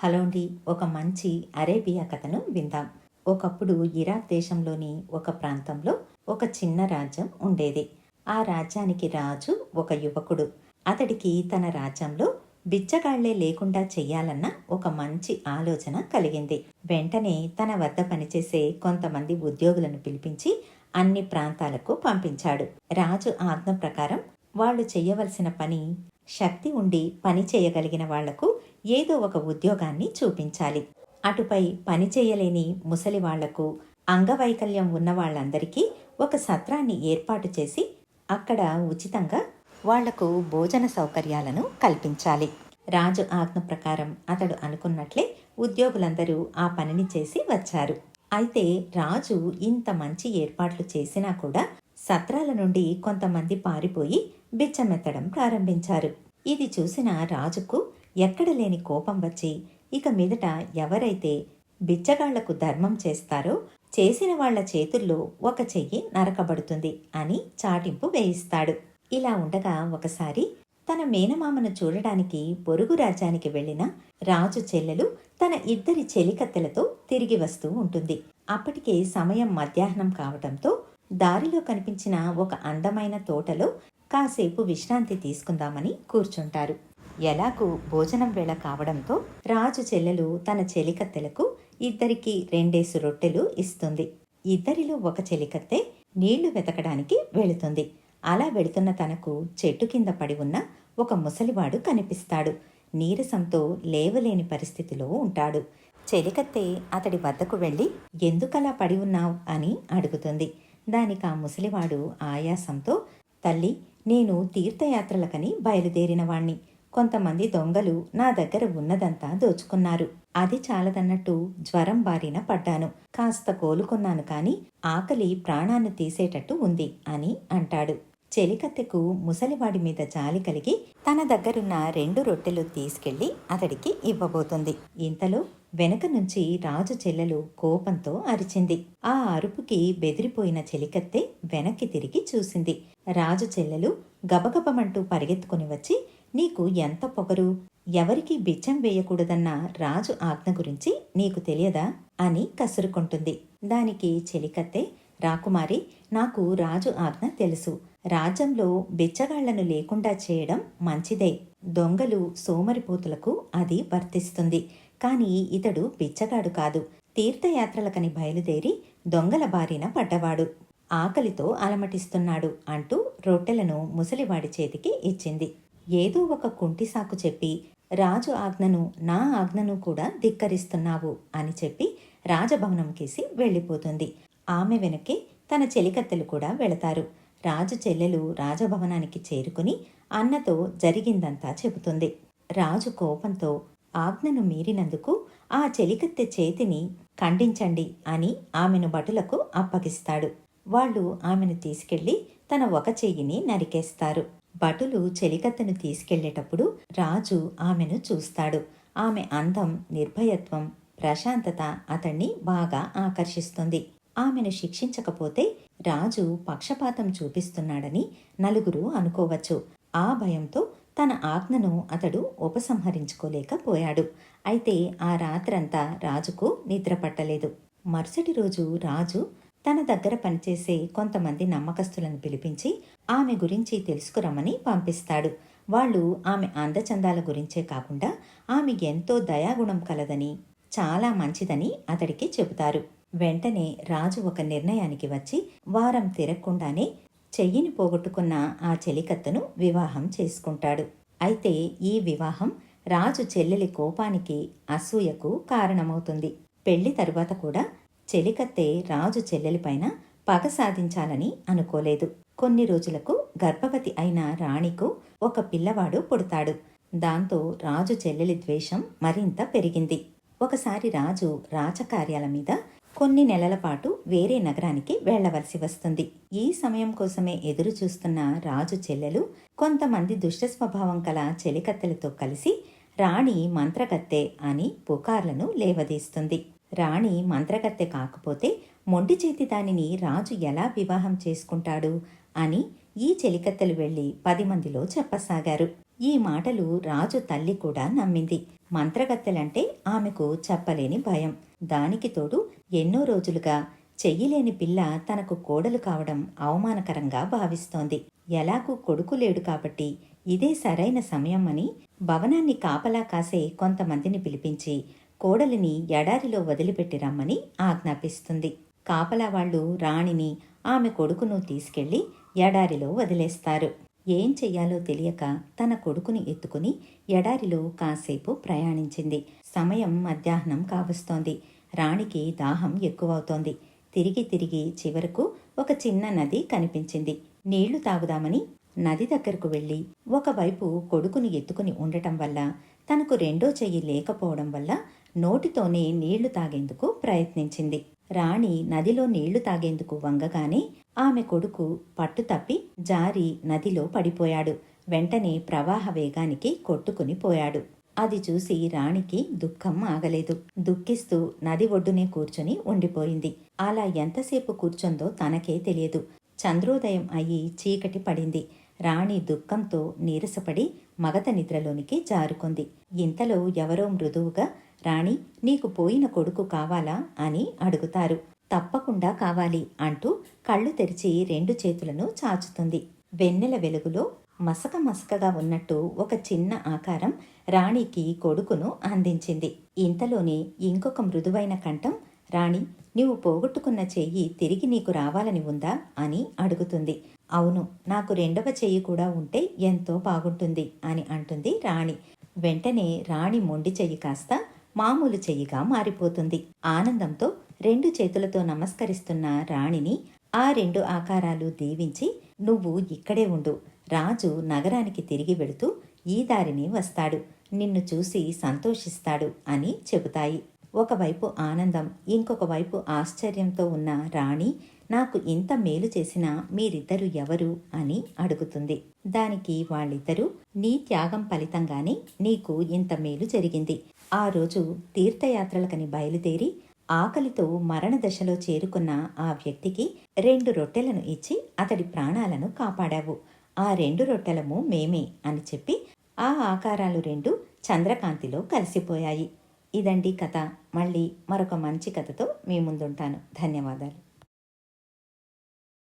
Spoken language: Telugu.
హలో అండి. ఒక మంచి అరేబియా కథను విందాం. ఒకప్పుడు ఇరాక్ దేశంలోని ఒక ప్రాంతంలో ఒక చిన్న రాజ్యం ఉండేది. ఆ రాజ్యానికి రాజు ఒక యువకుడు. అతడికి తన రాజ్యంలో బిచ్చగాళ్లే లేకుండా చెయ్యాలన్న ఒక మంచి ఆలోచన కలిగింది. వెంటనే తన వద్ద పనిచేసే కొంతమంది ఉద్యోగులను పిలిపించి అన్ని ప్రాంతాలకు పంపించాడు. రాజు ఆజ్ఞ ప్రకారం వాళ్ళు చెయ్యవలసిన పని, శక్తి ఉండి పని చేయగలిగిన వాళ్లకు ఏదో ఒక ఉద్యోగాన్ని చూపించాలి. అటుపై పని చేయలేని ముసలి వాళ్లకు, అంగవైకల్యం ఉన్న వాళ్ళందరికీ ఒక సత్రాన్ని ఏర్పాటు చేసి అక్కడ ఉచితంగా వాళ్లకు భోజన సౌకర్యాలను కల్పించాలి. రాజు ఆజ్ఞ ప్రకారం అతడు అనుకున్నట్లే ఉద్యోగులందరూ ఆ పనిని చేసి వచ్చారు. అయితే రాజు ఇంత మంచి ఏర్పాట్లు చేసినా కూడా సత్రాల నుండి కొంతమంది పారిపోయి బిచ్చమెత్తడం ప్రారంభించారు. ఇది చూసిన రాజుకు ఎక్కడ లేని కోపం వచ్చి, ఇక మీదట ఎవరైతే బిచ్చగాళ్లకు ధర్మం చేస్తారో చేసిన వాళ్ల చేతుల్లో ఒక చెయ్యి నరకబడుతుంది అని చాటింపు వేయిస్తాడు. ఇలా ఉండగా ఒకసారి తన మేనమామను చూడడానికి పొరుగు రాజ్యానికి వెళ్లిన రాజు చెల్లెలు తన ఇద్దరి చెలికత్తెలతో తిరిగి వస్తూ ఉంటుంది. అప్పటికే సమయం మధ్యాహ్నం కావటంతో దారిలో కనిపించిన ఒక అందమైన తోటలో కాసేపు విశ్రాంతి తీసుకుందామని కూర్చుంటారు. ఎలాగూ భోజనం వేళ కావడంతో రాజు చెల్లెలు తన చెలికత్తెలకు ఇద్దరికి 2 రొట్టెలు ఇస్తుంది. ఇద్దరిలో ఒక చెలికత్తె నీళ్లు వెతకడానికి వెళుతుంది. అలా వెళుతున్న తనకు చెట్టు కింద పడి ఉన్న ఒక ముసలివాడు కనిపిస్తాడు. నీరసంతో లేవలేని పరిస్థితిలో ఉంటాడు. చెలికత్తె అతడి వద్దకు వెళ్ళి, ఎందుకలా పడి ఉన్నావు అని అడుగుతుంది. దానికి ఆ ముసలివాడు ఆయాసంతో, తల్లి, నేను తీర్థయాత్రలకని బయలుదేరిన వాణ్ణి. కొంతమంది దొంగలు నా దగ్గర ఉన్నదంతా దోచుకున్నారు. అది చాలదన్నట్టు జ్వరం బారిన పడ్డాను. కాస్త కోలుకున్నాను, కాని ఆకలి ప్రాణాన్ని తీసేటట్టు ఉంది అని అంటాడు. చెలికత్తెకు ముసలివాడి మీద జాలి కలిగి తన దగ్గరున్న 2 రొట్టెలు తీసుకెళ్లి అతడికి ఇవ్వబోతుంది. ఇంతలో వెనక నుంచి రాజు చెల్లెలు కోపంతో అరిచింది. ఆ అరుపుకి బెదిరిపోయిన చెలికత్తె వెనక్కి తిరిగి చూసింది. రాజు చెల్లెలు గబగబమంటూ పరిగెత్తుకుని వచ్చి, నీకు ఎంత పొగరు! ఎవరికీ బిచ్చం వేయకూడదన్న రాజు ఆజ్ఞ గురించి నీకు తెలియదా అని కసురుకుంటుంది. దానికి చెలికత్తె, రాకుమారి, నాకు రాజు ఆజ్ఞ తెలుసు. రాజ్యంలో బిచ్చగాళ్లను లేకుండా చేయడం మంచిదే. దొంగలు, సోమరిపోతులకు అది వర్తిస్తుంది. కాని ఇతడు బిచ్చగాడు కాదు. తీర్థయాత్రలకని బయలుదేరి దొంగల బారిన పడ్డవాడు. ఆకలితో అలమటిస్తున్నాడు అంటూ రొట్టెలను ముసలివాడి చేతికి ఇచ్చింది. ఏదో ఒక కుంటి సాకు చెప్పి రాజు ఆజ్ఞను, నా ఆజ్ఞను కూడా ధిక్కరిస్తున్నావు అని చెప్పి రాజభవనంకేసి వెళ్ళిపోతుంది. ఆమె వెనకే తన చెలికత్తెలు కూడా వెళతారు. రాజు చెల్లెలు రాజభవనానికి చేరుకుని అన్నతో జరిగిందంతా చెబుతుంది. రాజు కోపంతో ఆజ్ఞను మీరినందుకు ఆ చెలికత్తె చేతిని ఖండించండి అని ఆమెను భటులకు అప్పగిస్తాడు. వాళ్ళు ఆమెను తీసుకెళ్లి తన ఒక చెయ్యిని నరికేస్తారు. భటులు చెలికత్తెను తీసుకెళ్లేటప్పుడు రాజు ఆమెను చూస్తాడు. ఆమె అందం, నిర్భయత్వం, ప్రశాంతత అతన్ని బాగా ఆకర్షిస్తుంది. ఆమెను శిక్షించకపోతే రాజు పక్షపాతం చూపిస్తున్నాడని నలుగురు అనుకోవచ్చు. ఆ భయంతో తన ఆజ్ఞను అతడు ఉపసంహరించుకోలేకపోయాడు. అయితే ఆ రాత్రంతా రాజుకు నిద్ర పట్టలేదు. మరుసటి రోజు రాజు తన దగ్గర పనిచేసే కొంతమంది నమ్మకస్తులను పిలిపించి ఆమె గురించి తెలుసుకురమ్మని పంపిస్తాడు. వాళ్ళు ఆమె అందచందాల గురించే కాకుండా ఆమె ఎంతో దయాగుణం కలదని, చాలా మంచిదని అతడికి చెబుతారు. వెంటనే రాజు ఒక నిర్ణయానికి వచ్చి వారం తిరగకుండానే చెయ్యిని పోగొట్టుకున్న ఆ చెలికత్తెను వివాహం చేసుకుంటాడు. అయితే ఈ వివాహం రాజు చెల్లెలి కోపానికి, అసూయకు కారణమవుతుంది. పెళ్లి తరువాత కూడా చెలికత్తె రాజు చెల్లెలిపైన పగ సాధించాలని అనుకోలేదు. కొన్ని రోజులకు గర్భవతి అయిన రాణికు ఒక పిల్లవాడు పుడతాడు. దాంతో రాజు చెల్లెలి ద్వేషం మరింత పెరిగింది. ఒకసారి రాజు రాజకార్యాల మీద కొన్ని నెలల పాటు వేరే నగరానికి వెళ్లవలసి వస్తుంది. ఈ సమయం కోసమే ఎదురు చూస్తున్న రాజు చెల్లెలు కొంతమంది దుష్ట స్వభావం కల చెలికత్తెలతో కలిసి రాణి మంత్రగత్తె అని పుకార్లను లేవదీస్తుంది. రాణి మంత్రగత్తె కాకపోతే మొండి చేతి దానిని రాజు ఎలా వివాహం చేసుకుంటాడు అని ఈ చెలికత్తెలు వెళ్లి 10 మందిలో చెప్పసాగారు. ఈ మాటలు రాజు తల్లి కూడా నమ్మింది. మంత్రగత్తెలంటే ఆమెకు చెప్పలేని భయం. దానికి తోడు ఎన్నో రోజులుగా చెయ్యలేని పిల్ల తనకు కోడలు కావడం అవమానకరంగా భావిస్తోంది. ఎలాగూ కొడుకు లేడు కాబట్టి ఇదే సరైన సమయం అని భవనాన్ని కాపలా కాసే కొంతమందిని పిలిపించి కోడలిని ఎడారిలో వదిలిపెట్టి రమ్మని ఆజ్ఞాపిస్తుంది. కాపలా వాళ్ళు రాణిని, ఆమె కొడుకును తీసుకెళ్లి ఎడారిలో వదిలేస్తారు. ఏం చెయ్యాలో తెలియక తన కొడుకుని ఎత్తుకుని ఎడారిలో కాసేపు ప్రయాణించింది. సమయం మధ్యాహ్నం కావస్తోంది. రాణికి దాహం ఎక్కువవుతోంది. తిరిగి తిరిగి చివరకు ఒక చిన్న నది కనిపించింది. నీళ్లు తాగుదామని నది దగ్గరకు వెళ్లి ఒకవైపు కొడుకుని ఎత్తుకుని ఉండటం వల్ల, తనకు రెండో చెయ్యి లేకపోవడం వల్ల నోటితోనే నీళ్లు తాగేందుకు ప్రయత్నించింది. రాణి నదిలో నీళ్లు తాగేందుకు వంగగానే ఆమె కొడుకు పట్టు తప్పి జారి నదిలో పడిపోయాడు. వెంటనే ప్రవాహ వేగానికి కొట్టుకుని పోయాడు. అది చూసి రాణికి దుఃఖం ఆగలేదు. దుఃఖిస్తూ నది ఒడ్డునే కూర్చుని ఉండిపోయింది. అలా ఎంతసేపు కూర్చుందో తనకే తెలియదు. చంద్రోదయం అయి చీకటి పడింది. రాణి దుఃఖంతో నీరసపడి మగత నిద్రలోనికి జారుకుంది. ఇంతలో ఎవరో మృదువుగా, రాణి, నీకు పోయిన కొడుకు కావాలా అని అడుగుతారు. తప్పకుండా కావాలి అంటూ కళ్ళు తెరిచి రెండు చేతులను చాచుతుంది. వెన్నెల వెలుగులో మసక మసకగా ఉన్నట్టు ఒక చిన్న ఆకారం రాణికి కొడుకును అందించింది. ఇంతలోనే ఇంకొక మృదువైన కంఠం, రాణి, నీవు పోగొట్టుకున్న చెయ్యి తిరిగి నీకు రావాలని ఉందా అని అడుగుతుంది. అవును, నాకు రెండవ చెయ్యి కూడా ఉంటే ఎంతో బాగుంటుంది అని అంటుంది రాణి. వెంటనే రాణి మొండి చెయ్యి కాస్త మామూలు చెయ్యిగా మారిపోతుంది. ఆనందంతో రెండు చేతులతో నమస్కరిస్తున్న రాణిని ఆ రెండు ఆకారాలు దీవించి, నువ్వు ఇక్కడే ఉండు, రాజు నగరానికి తిరిగి వెళుతూ ఈ దారిని వస్తాడు, నిన్ను చూసి సంతోషిస్తాడు అని చెబుతాయి. ఒకవైపు ఆనందం, ఇంకొక వైపు ఆశ్చర్యంతో ఉన్న రాణి, నాకు ఇంత మేలు చేసిన మీరిద్దరు ఎవరు అని అడుగుతుంది. దానికి వాళ్ళిద్దరూ, నీ త్యాగం ఫలితంగానే నీకు ఇంత మేలు జరిగింది. ఆ రోజు తీర్థయాత్రలకని బయలుదేరి ఆకలితో మరణ దశలో చేరుకున్న ఆ వ్యక్తికి 2 రొట్టెలను ఇచ్చి అతడి ప్రాణాలను కాపాడావు. ఆ 2 రొట్టెలము మేమే అని చెప్పి ఆ ఆకారాలు 2 చంద్రకాంతిలో కలిసిపోయాయి. ఇదండి కథ. మళ్ళీ మరొక మంచి కథతో మీ ముందుంటాను. ధన్యవాదాలు.